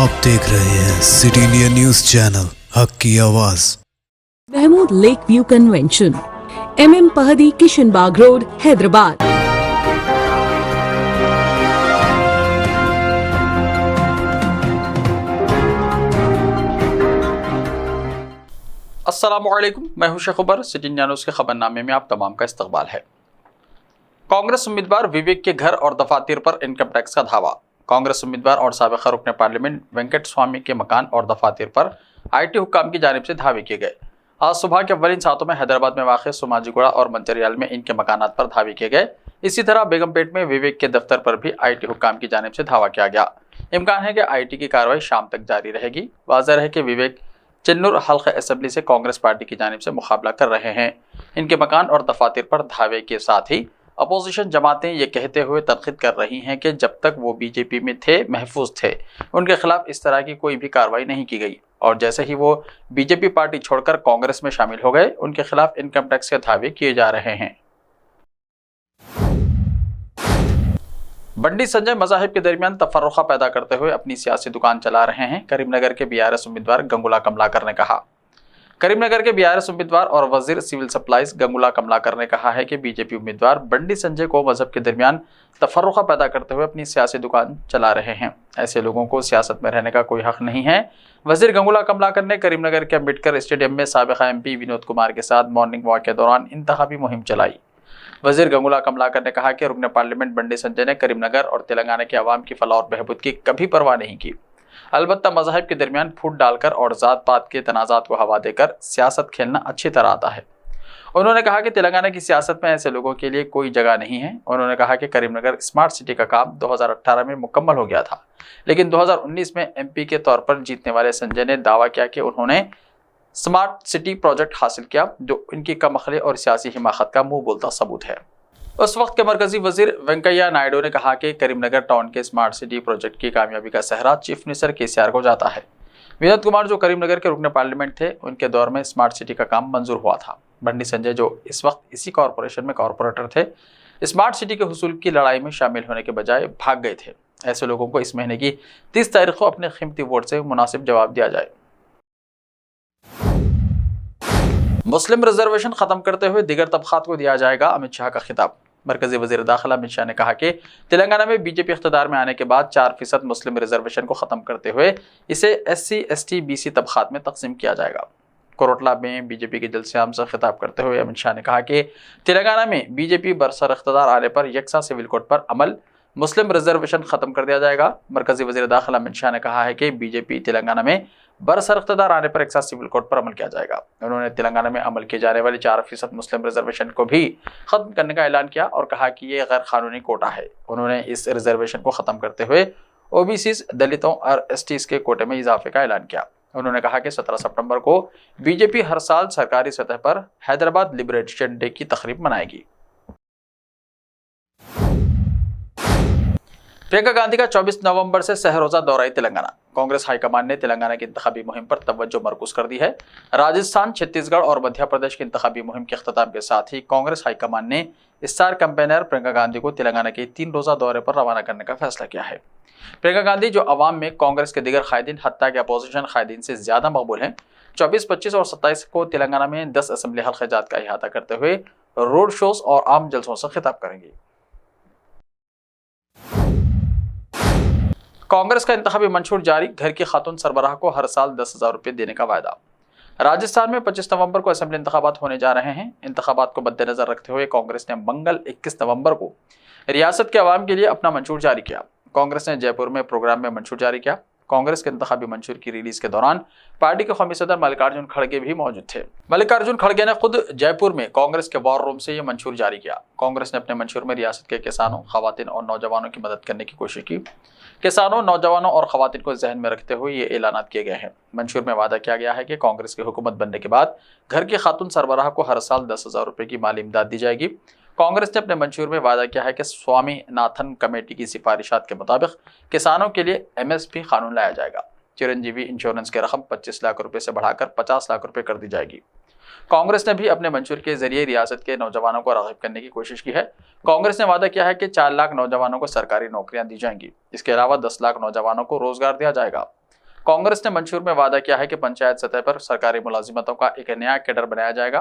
आप देख रहे हैं सिटी इंडिया न्यूज चैनल, हक की आवाज। Mahmood lake view convention, MM Pahadi, Kishanbagh road, Hyderabad. अस्सलामुअलैकुम, मैं हूं Shaikh Ubar. City India news के खबरनामे में आप तमाम का इस्तकबाल है। कांग्रेस उम्मीदवार विवेक के घर और दफातर पर इनकम टैक्स का धावा। कांग्रेस उम्मीदवार और साबिक़ा रुकन पार्लियामेंट वेंकट स्वामी के मकान और दफातर पर IT हुक्काम की जानिब से धावे किए गए। आज सुबह के अव्वलीन सातों में हैदराबाद में वाक़ सोमाजीगुड़ा और मंचरियाल में इनके मकानात पर धावे किए गए। इसी तरह बेगमपेट में विवेक के दफ्तर पर भी IT हुक्काम की जानिब से धावा किया गया। इम्कान है कि IT की कार्रवाई शाम तक जारी रहेगी। वाज़ेह है कि विवेक चिन्नूर हल्का असेंबली से कांग्रेस पार्टी की जानिब से मुकाबला कर रहे हैं। इनके मकान और दफातर पर धावे के साथ ही अपोजिशन जमातें ये कहते हुए तनकीद कर रही हैं कि जब तक वो BJP में थे, महफूज थे, उनके खिलाफ इस तरह की कोई भी कार्रवाई नहीं की गई, और जैसे ही वो BJP पार्टी छोड़कर कांग्रेस में शामिल हो गए, उनके खिलाफ इनकम टैक्स के धावे किए जा रहे हैं। बंडी संजय मज़ाहिब के दरमियान तफर्रुक़ा पैदा करते हुए अपनी सियासी दुकान चला रहे हैं। करीमनगर के BRS उम्मीदवार गंगुला कमलाकर ने कहा। करीमनगर के BRS उम्मीदवार और वजीर सिविल सप्लाईज गंगुला कमलाकर ने कहा है कि BJP उम्मीदवार बंडी संजय को मजहब के दरमियान तफर्रुक़ा पैदा करते हुए अपनी सियासी दुकान चला रहे हैं। ऐसे लोगों को सियासत में रहने का कोई हक नहीं है। वजीर गंगुला कमलाकर ने करीमनगर के अम्बेडकर स्टेडियम में साबिक़ा MP विनोद कुमार के साथ मॉर्निंग वॉक के दौरान इंतखाबी मुहिम चलाई। वजीर गंगुला कमलाकर ने कहा कि रुकन पार्लियामेंट बंडी संजय ने करीमनगर और तेलंगाना के अवाम की फलाह और बहबूद की कभी परवाह नहीं की। अलबत्ता मज़हब के दरमियान फूट डालकर और ज़ात पात के तनाज़ात को हवा देकर सियासत खेलना अच्छी तरह आता है। उन्होंने कहा कि तेलंगाना की सियासत में ऐसे लोगों के लिए कोई जगह नहीं है। उन्होंने कहा कि करीमनगर स्मार्ट सिटी का काम 2018 में मुकम्मल हो गया था, लेकिन 2019 में MP के तौर पर जीतने वाले संजय ने दावा किया कि उन्होंने स्मार्ट सिटी प्रोजेक्ट हासिल किया, जो इनकी कम अक्ली और सियासी हिमाकत का मुंह बोलता सबूत है। उस वक्त के मरकजी वजीर वेंकैया नायडू ने कहा कि करीमनगर टाउन के स्मार्ट सिटी प्रोजेक्ट की कामयाबी का सहरा चीफ मिनिस्टर KCR को जाता है। विनोद कुमार जो करीमनगर के रुकन पार्लियामेंट थे, उनके दौर में स्मार्ट सिटी का काम मंजूर हुआ था। बंडी संजय जो इस वक्त इसी कॉरपोरेशन में कॉरपोरेटर थे, स्मार्ट सिटी के हुसूल की लड़ाई में शामिल होने के बजाय भाग गए थे। ऐसे लोगों को इस महीने की 30 तारीख को अपने कीमती वोट से मुनासिब जवाब दिया जाए। मुस्लिम रिजर्वेशन खत्म करते हुए दीगर तबकात को दिया जाएगा, अमित शाह का खिताब। मरकजी वजीर दाखिला अमित शाह ने कहा कि तेलंगाना में BJP इख्तिदार में आने के बाद 4% मुस्लिम रिजर्वेशन को ख़त्म करते हुए इसे SC, ST, BC तबकात में तकसीम किया जाएगा। कोरोटला में BJP के जलसेआम से खिताब करते हुए अमित शाह ने कहा कि तेलंगाना में BJP बरसर इख्तिदार आने पर यकसा सिविल कोड पर अमल, मुस्लिम रिजर्वेशन ख़त्म कर दिया जाएगा। मरकजी वजीर दाखिला अमित शाह ने कहा है कि BJP तेलंगाना में बरसर इख्तिदार आने पर यकसा सिविल कोड पर अमल किया जाएगा। उन्होंने तेलंगाना में अमल किए जाने वाली 4% मुस्लिम रिजर्वेशन को भी खत्म करने का ऐलान किया और कहा कि ये गैर कानूनी कोटा है। उन्होंने इस रिजर्वेशन को ख़त्म करते हुए OBCs, दलितों और STs के कोटे में इजाफे का ऐलान किया। उन्होंने कहा कि 17 सितंबर को BJP हर साल सरकारी सतह पर हैदराबाद लिबरेशन डे की तकरीब मनाएगी। प्रियंका गांधी का 24 नवंबर से सहरोजा दौरा तेलंगाना। कांग्रेस हाईकमान ने तेलंगाना की इंतखाबी मुहिम पर तवज्जो मरकूज कर दी है। राजस्थान, छत्तीसगढ़ और मध्य प्रदेश की इंतखाबी मुहिम के अख्ताम के साथ ही कांग्रेस हाईकमान ने स्टार कैंपेनर प्रियंका गांधी को तेलंगाना के 3 रोजा दौरे पर रवाना करने का फैसला किया है। प्रियंका गांधी जो अवाम में कांग्रेस के दीगर कायदीन हत्ता के अपोजिशन कायदीन से ज्यादा मकबूल हैं, 24, 25 और 27 को तेलंगाना में 10 असम्बली हल्के जात का अहाता करते हुए रोड शोज और आम जलसों से खिताब करेंगी। कांग्रेस का इंतखाबी मंशूर जारी, घर की खातून सरबराह को हर साल 10,000 रुपये देने का वायदा। राजस्थान में 25 नवंबर को असेंबली इंतखाबात होने जा रहे हैं। इंतखाबात को मद्देनजर रखते हुए कांग्रेस ने मंगल 21 नवंबर को रियासत के अवाम के लिए अपना मंशूर जारी किया। कांग्रेस ने जयपुर में प्रोग्राम में मंशूर जारी किया। कांग्रेस के इंतखाबी मंशूर की रिलीज के दौरान पार्टी के कौमी सदर मल्लिकार्जुन खड़गे भी मौजूद थे। मल्लिकार्जुन खड़गे ने खुद जयपुर में कांग्रेस के वॉर रूम से यह मंशूर जारी किया। कांग्रेस ने अपने मंशूर में रियासत के किसानों, खवातीन और नौजवानों की मदद करने की कोशिश की। किसानों, नौजवानों और खवातीन को जहन में रखते हुए ये ऐलानात किए गए हैं। मंशूर में वादा किया गया है कि कांग्रेस की हुकूमत बनने के बाद घर की खातून सरबराह को हर साल 10,000 रुपये की माली इमदाद दी जाएगी। कांग्रेस ने अपने मंशूर में वादा किया है कि स्वामीनाथन कमेटी की सिफारिशात के मुताबिक किसानों के लिए MSP कानून लाया जाएगा। चिरंजीवी इंश्योरेंस की रकम 25 लाख रुपए से बढ़ाकर 50 लाख रुपए कर दी जाएगी। कांग्रेस ने भी अपने मंशूर के जरिए रियासत के नौजवानों को राग़िब करने की कोशिश की है। कांग्रेस ने वादा किया है कि 4 लाख नौजवानों को सरकारी नौकरियां दी जाएंगी। इसके अलावा 10 लाख नौजवानों को रोजगार दिया जाएगा। कांग्रेस ने मंशूर में वादा किया है कि पंचायत सतह पर सरकारी मुलाजिमतों का एक नया कैडर बनाया जाएगा।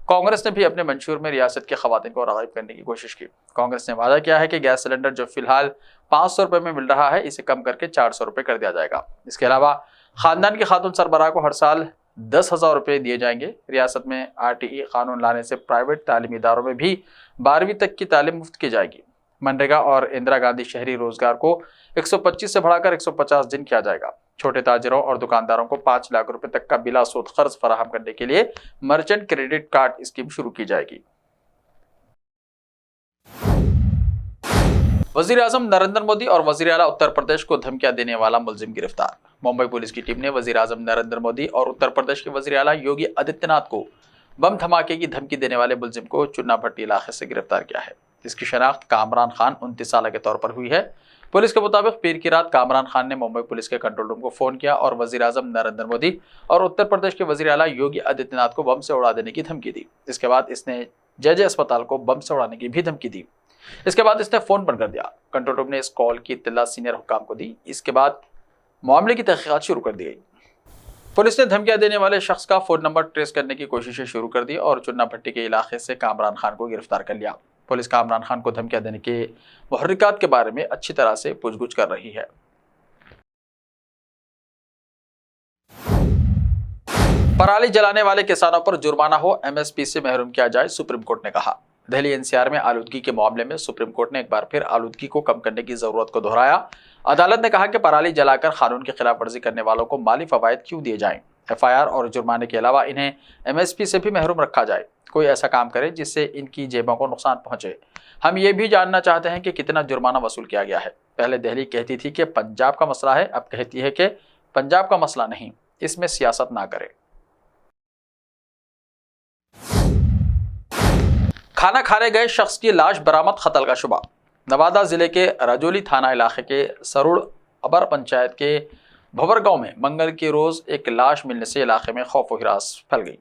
कांग्रेस ने भी अपने मंशूर में रियासत के खवातीन को राग़िब करने की कोशिश की। कांग्रेस ने वादा किया है कि गैस सिलेंडर जो फिलहाल 500 रुपये में मिल रहा है, इसे कम करके 400 रुपये कर दिया जाएगा। इसके अलावा खानदान की खातून सरबराह को हर साल 10,000 रुपये दिए जाएंगे। रियासत में RTE कानून लाने से प्राइवेट तालीमी इदारों में भी 12वीं तक की तालीम मुफ्त की जाएगी। मनरेगा और इंदिरा गांधी शहरी रोजगार को 125 से बढ़ाकर 150 दिन किया जाएगा। छोटे ताजिरों और दुकानदारों को 5 लाख रुपए तक का बिला सूद कर्ज फराहम करने के लिए मर्चेंट क्रेडिट कार्ड स्कीम शुरू की जाएगी। वजीर आजम नरेंद्र मोदी और वजीर आला उत्तर प्रदेश को धमकियां देने वाला मुलजिम गिरफ्तार। मुंबई पुलिस की टीम ने वजीर आजम नरेंद्र मोदी और उत्तर प्रदेश के वजीर आला योगी आदित्यनाथ को बम धमाके की धमकी देने वाले मुलजिम को चुन्ना भट्टी इलाके से गिरफ्तार किया है। इसकी शनाख्त कामरान खान 29 साल के तौर पर हुई है। पुलिस के मुताबिक पीर की रात कामरान खान ने मुंबई पुलिस के कंट्रोल रूम को फोन किया और वजीर आजम नरेंद्र मोदी और उत्तर प्रदेश के वजीर आला योगी आदित्यनाथ को बम से उड़ा देने की धमकी दी। इसके बाद इसने JJ अस्पताल को बम से उड़ाने की भी धमकी दी। इसके बाद इसने फोन बंद कर दिया। कंट्रोल रूम ने इस कॉल की इत्तला सीनियर हुक्काम को दी। इसके बाद मामले की तहकीकात शुरू कर दी गई। पुलिस ने धमकियां देने वाले शख्स का फोन नंबर ट्रेस करने की कोशिशें शुरू कर दी और चुन्ना भट्टी के इलाके से कामरान खान को गिरफ्तार कर लिया। पुलिस कामरान खान को धमकियां देने के मुहर्रिकात के बारे में अच्छी तरह से पूछगुछ कर रही है। पराली जलाने वाले किसानों पर जुर्माना हो, MSP से महरूम किया जाए, सुप्रीम कोर्ट ने कहा। दिल्ली NCR में आलूदगी के मामले में सुप्रीम कोर्ट ने एक बार फिर आलूदगी को कम करने की जरूरत को दोहराया। अदालत ने कहा कि पराली जलाकर कानून की खिलाफ वर्जी करने वालों को माली फवायद क्यों दिए जाएं। FIR और जुर्माने के अलावा इन्हें MSP से भी महरूम रखा जाए। कोई ऐसा काम करे जिससे इनकी जेबों को नुकसान पहुंचे। हम ये भी जानना चाहते हैं कि कितना जुर्माना वसूल किया गया है। पहले दिल्ली कहती थी कि पंजाब का मसला है, अब कहती है कि पंजाब का मसला नहीं। इसमें सियासत ना करे। खाना खाने गए शख्स की लाश बरामद, खतल का शुबा। नवादा जिले के राजौली थाना इलाके के सरुड़ अबर पंचायत के भवर गांव में मंगल के रोज एक लाश मिलने से इलाके में खौफ व हिरास फैल गई।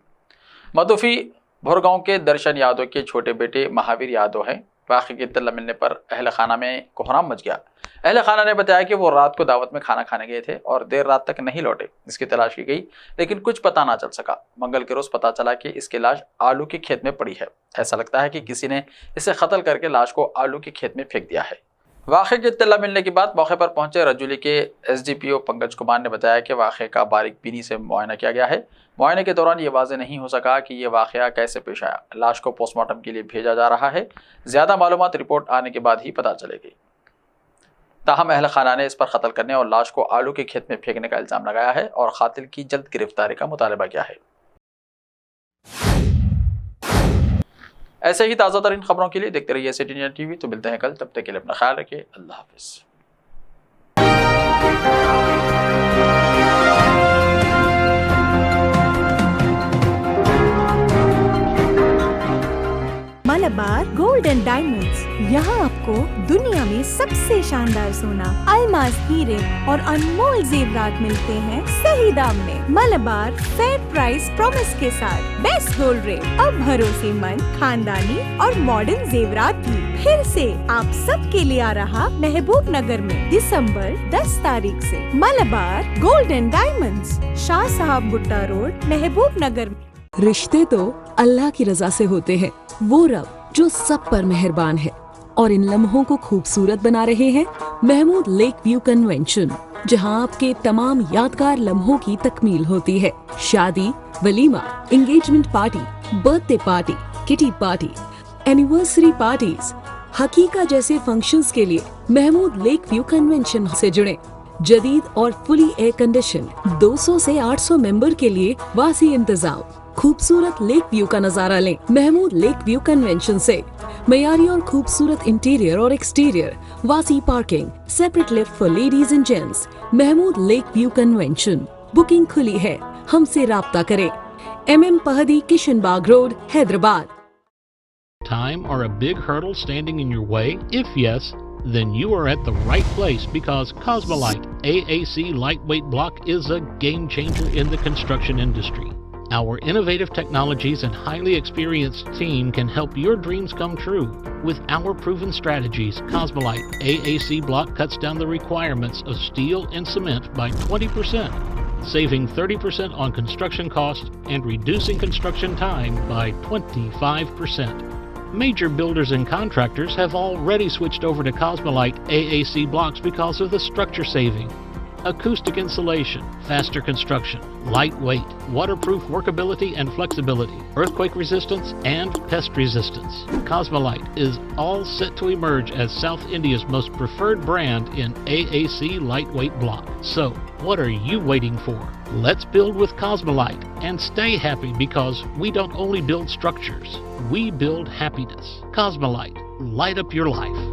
मदुफी भोरगांव के दर्शन यादव के छोटे बेटे महावीर यादव हैं। वाक़े की इत्तला मिलने पर अहल खाना में कोहराम मच गया। अहल खाना ने बताया कि वो रात को दावत में खाना खाने गए थे और देर रात तक नहीं लौटे। इसकी तलाश की गई लेकिन कुछ पता ना चल सका। मंगल के रोज पता चला कि इसकी लाश आलू के खेत में पड़ी है। ऐसा लगता है कि किसी ने इसे कत्ल करके लाश को आलू के खेत में फेंक दिया है। वाक़े की इत्तला मिलने के बाद मौके पर पहुंचे रजौली के SDPO पंकज कुमार ने बताया कि वाक़े का बारीक बीनी से मुआयना किया गया है। मुआयने के दौरान ये वाज़ेह नहीं हो सका कि ये वाक़या कैसे पेश आया। लाश को पोस्टमार्टम के लिए भेजा जा रहा है। ज़्यादा मालूमात रिपोर्ट आने के बाद ही पता चलेगी। ताहम अहल खाना ने इस पर कत्ल करने और लाश को आलू के खेत में फेंकने का इल्ज़ाम लगाया है और कातिल की जल्द गिरफ्तारी का मुतालबा किया है। ऐसे ही ताज़ा तरीन खबरों के लिए देखते रहिए सिटी इंडिया TV। तो मिलते हैं कल, तब तक के लिए अपना ख्याल रखिए। अल्लाह हाफिज़। मलबार गोल्ड एंड डायमंड्स, यहाँ आपको दुनिया में सबसे शानदार सोना, अलमास हीरे और अनमोल जेवरात मिलते हैं सही दाम में। मलबार फेयर प्राइस प्रॉमिस के साथ बेस्ट गोल्ड रेट, अब भरोसेमंद, खानदानी और मॉडर्न जेवरात भी फिर से आप सबके लिए आ रहा महबूब नगर में दिसंबर 10 तारीख से। Malabar gold and diamonds, Shah साहब भुट्टा रोड, महबूब नगर में। रिश्ते तो अल्लाह की रजा से होते हैं। वो रब जो सब पर मेहरबान है और इन लम्हों को खूबसूरत बना रहे हैं महमूद लेक व्यू कन्वेंशन, जहां आपके तमाम यादगार लम्हों की तकमील होती है। शादी, वलीमा, engagement party, birthday party, kitty party, anniversary parties, हकीका जैसे फंक्शंस के लिए महमूद लेक व्यू कन्वेंशन से जुड़े। जदीद और फुली एयर कंडीशन 200 से 800 मेंबर के लिए वासी इंतजाम। खूबसूरत लेक व्यू का नजारा लें महमूद लेक व्यू कन्वेंशन से। मयारी और खूबसूरत इंटीरियर और एक्सटीरियर, वासी parking, separate lift for ladies and gents. Mahmood lake view convention. Booking खुली है, हमसे राब्ता करें। MM Pahadi, Kishan Bagh road, Hyderabad. Time or a big hurdle standing in your way? If yes, then you are at the right place, because Cosmolite AAC lightweight block is a game changer in the construction industry. Our innovative technologies and highly experienced team can help your dreams come true. With our proven strategies, Cosmolite AAC block cuts down the requirements of steel and cement by 20%. saving 30% on construction costs and reducing construction time by 25%. Major builders and contractors have already switched over to Cosmolite AAC blocks because of the structure saving. Acoustic insulation, faster construction, lightweight, waterproof workability and flexibility, earthquake resistance, and pest resistance. Cosmolite is all set to emerge as South India's most preferred brand in AAC lightweight block. So, what are you waiting for? Let's build with Cosmolite and stay happy, because we don't only build structures, we build happiness. Cosmolite, light up your life.